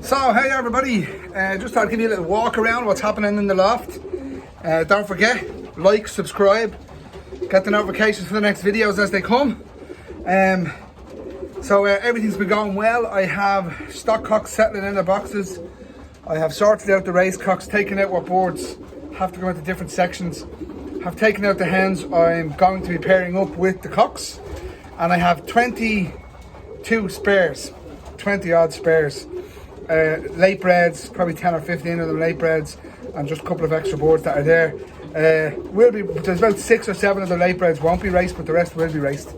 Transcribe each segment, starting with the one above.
So, hey everybody, just thought I'd give you a little walk around what's happening in the loft. Don't forget, like, subscribe, get the notifications for the next videos as they come. Everything's been going well. I have stock cocks settling in their boxes. I have sorted out the race cocks, taken out what boards have to go into different sections. Have taken out the hens I'm going to be pairing up with the cocks. And I have 22 spares, 20 odd spares. Late breds, probably 10 or 15 of them late breds, and just a couple of extra boards that are there. There's about 6 or 7 of the late breds won't be raced, but the rest will be raced.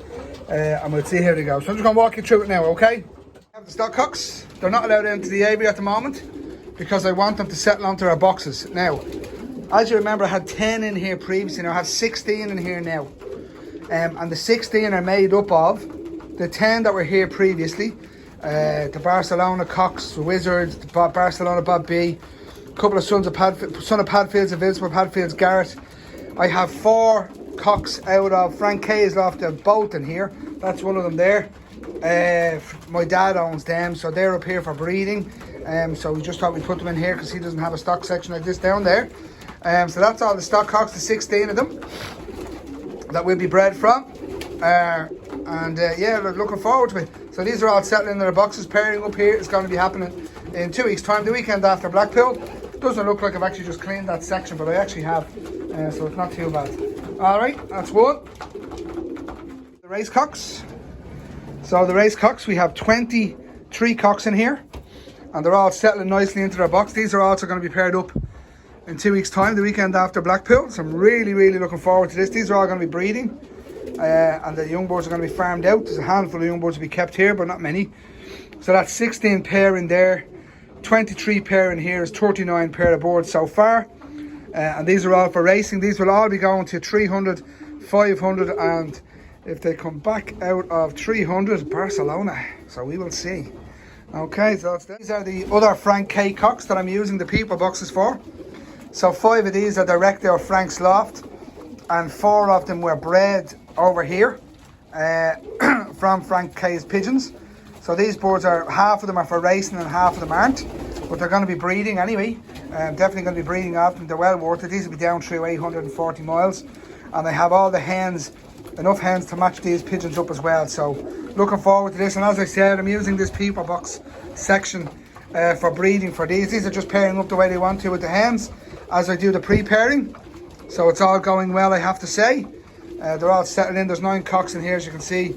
And we'll see how they go. So I'm just going to walk you through it now, okay? I have the stock cocks. They're not allowed into the aviary at the moment because I want them to settle onto our boxes. Now, as you remember, I had 10 in here previously. Now I have 16 in here now. And the 16 are made up of the 10 that were here previously. The Barcelona Cox, the Wizards, the Barcelona Bob B, a couple of son of Padfield's, Invincible Padfield's Garrett. I have 4 cocks out of Frank K's loft of Bolton here. That's one of them there. My dad owns them, so they're up here for breeding. So we just thought we'd put them in here because he doesn't have a stock section like this down there. So that's all the stock cocks, the 16 of them that we'll be bred from. Yeah, looking forward to it. So these are all settling in their boxes. Pairing up here is going to be happening in 2 weeks' time, the weekend after Blackpool. Doesn't look like I've actually just cleaned that section, but I actually have, so it's not too bad. Alright, that's one. The race cocks. So the race cocks, we have 23 cocks in here, and they're all settling nicely into their box. These are also going to be paired up in 2 weeks' time, the weekend after Blackpool. So I'm really looking forward to this. These are all going to be breeding. And the young birds are going to be farmed out. There's a handful of young birds to be kept here, but not many. So that's 16 pair in there, 23 pair in here, is 39 pair of boards so far. And these are all for racing. These will all be going to 300, 500, and if they come back out of 300, Barcelona. So we will see. Okay, so these are the other Frank K cocks that I'm using the people boxes for. So 5 of these are direct out of Frank's loft, and 4 of them were bred over here from Frank K's pigeons. So these birds are, half of them are for racing and half of them aren't, but they're going to be breeding anyway. Definitely going to be breeding off them. They're well worth it. These will be down through 840 miles, and they have all the hens, enough hens to match these pigeons up as well. So looking forward to this. And as I said, I'm using this people box section for breeding for these. These are just pairing up the way they want to with the hens as I do the pre-pairing. So it's all going well, I have to say. They're all settled in. There's 9 cocks in here, as you can see.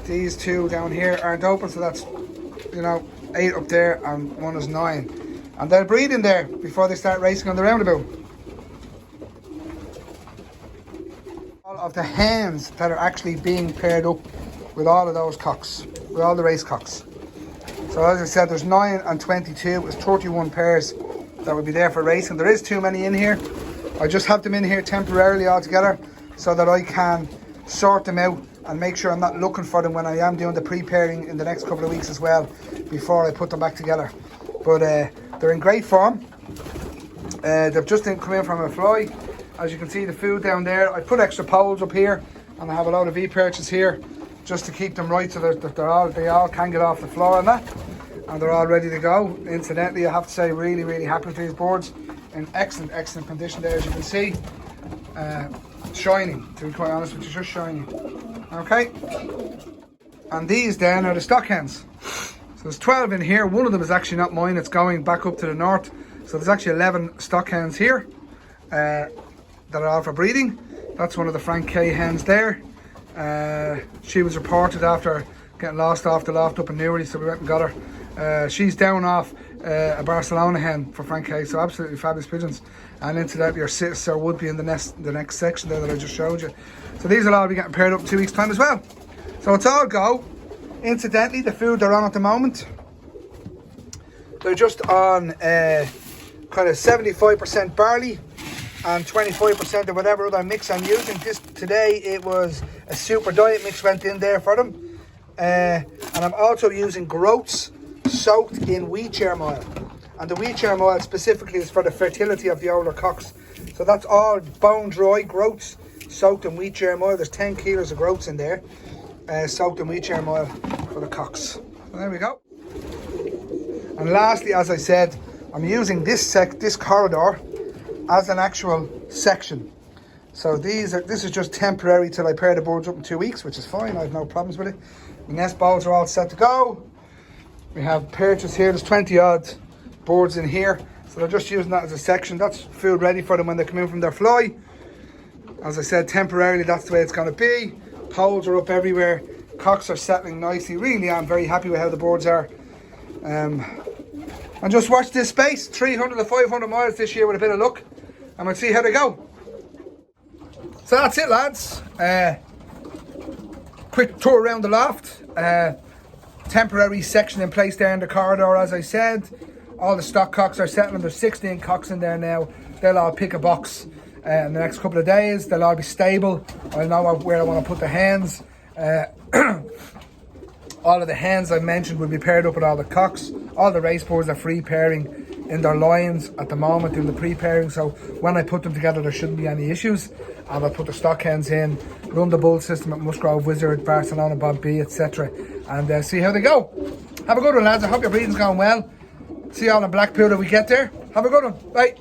These 2 down here aren't open, so that's, 8 up there, and 1 is 9. And they'll breed in there before they start racing on the roundabout. All of the hens that are actually being paired up with all of those cocks, with all the race cocks. So as I said, there's 9 and 22. It's 31 pairs that will be there for racing. There is too many in here. I just have them in here temporarily altogether, so that I can sort them out and make sure I'm not looking for them when I am doing the pre-pairing in the next couple of weeks as well, before I put them back together. But they're in great form. They've just come in from a fly. As you can see, the food down there. I put extra poles up here, and I have a load of V-perches here just to keep them right, so that they all can get off the floor and that. And they're all ready to go. Incidentally, I have to say, really happy with these boards. In excellent condition there, as you can see. Shining, to be quite honest with you, just shining. Okay, and these then are the stock hens. So there's 12 in here. One of them is actually not mine, it's going back up to the north. So there's actually 11 stock hens here that are all for breeding. That's one of the Frank K hens there. She was reported after getting lost off the loft up in Newry, so we went and got her. She's down off a Barcelona hen for Frank K, so absolutely fabulous pigeons. And incidentally, your sister would be in the next section there that I just showed you. So these will all be getting paired up in 2 weeks' time as well. So it's all go. Incidentally, the food they're on at the moment, they're just on kind of 75% barley and 25% of whatever other mix I'm using. Today it was a super diet mix went in there for them. And I'm also using groats soaked in wheat germ oil. And the wheat germ oil specifically is for the fertility of the older cocks. So that's all bone dry groats soaked in wheat germ oil. There's 10 kilos of groats in there, soaked in wheat germ oil for the cocks. So there we go. And lastly, as I said, I'm using this corridor as an actual section. So this is just temporary till I pair the boards up in 2 weeks, which is fine. I have no problems with it. The nest balls are all set to go. We have perches here. There's 20 odd boards in here. So they're just using that as a section. That's food ready for them when they come in from their fly. As I said, temporarily, that's the way it's going to be. Poles are up everywhere. Cocks are settling nicely. Really, I'm very happy with how the boards are. And just watch this space. 300 to 500 miles this year with a bit of luck. And we'll see how they go. So that's it, lads. Quick tour around the loft. Temporary section in place there in the corridor, as I said. All the stock cocks are settling. There's 16 cocks in there now. They'll all pick a box in the next couple of days. They'll all be stable. I'll know where I want to put the hens. All of the hens I mentioned will be paired up with all the cocks. All the race boards are free pairing in their lines at the moment, doing the pre-pairing. So when I put them together, there shouldn't be any issues. And I'll put the stock hens in, run the bull system at Musgrove, Wizard, Barcelona, Bob B, etc. And see how they go. Have a good one, lads. I hope your breeding's going well. See you all in Blackpool if we get there. Have a good one. Bye.